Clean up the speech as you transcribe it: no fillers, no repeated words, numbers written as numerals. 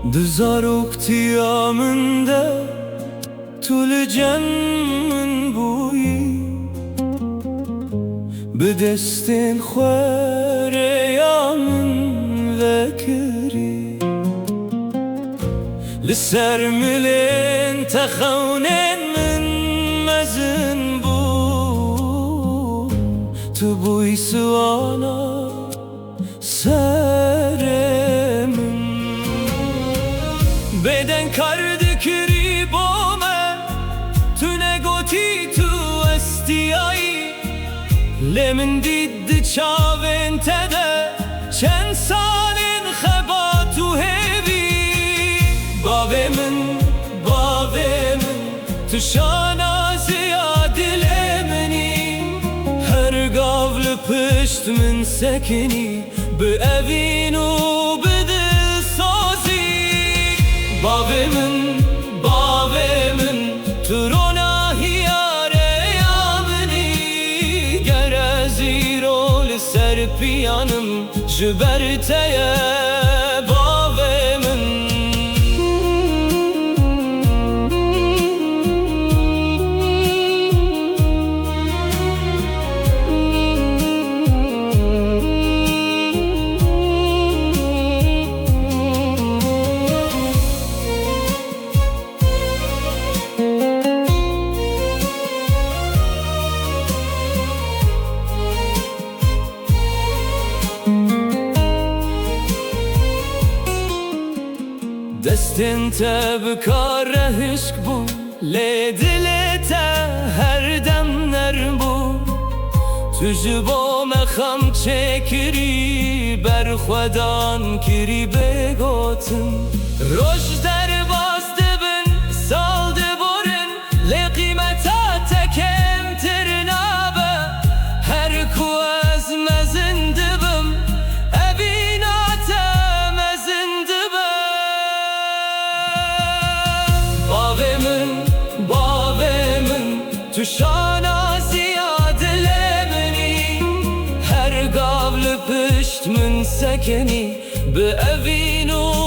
Dizarok tiyamında Tule من بویی به دستین خوره یا من ذکری لسر ملین تخونین من مزن بو تو بوی سوانا سر من بدن کرد کری با من تو نگوتی تو استیایی لمن دید چاوین تده چند سالین خبا تو هیوی باوی من تو شانا زیادل منی هر قابل پشت من سکنی به اوین و به دل سازی باوی من تو رونا هیاره یا منی گر از ایرول سر پیانم جبرتیه باوی من دستین تا بکار عشق بو لی دلتا هر دم نرم بو تو جبا مخم چکری بر خودان کری بگوتم روش در بازده بن سالده برن لی قیمتا تکم تر نابه هر کو از مزنده بم تو شانا زیادل منی هر قابل پشت من سکنی به اوین و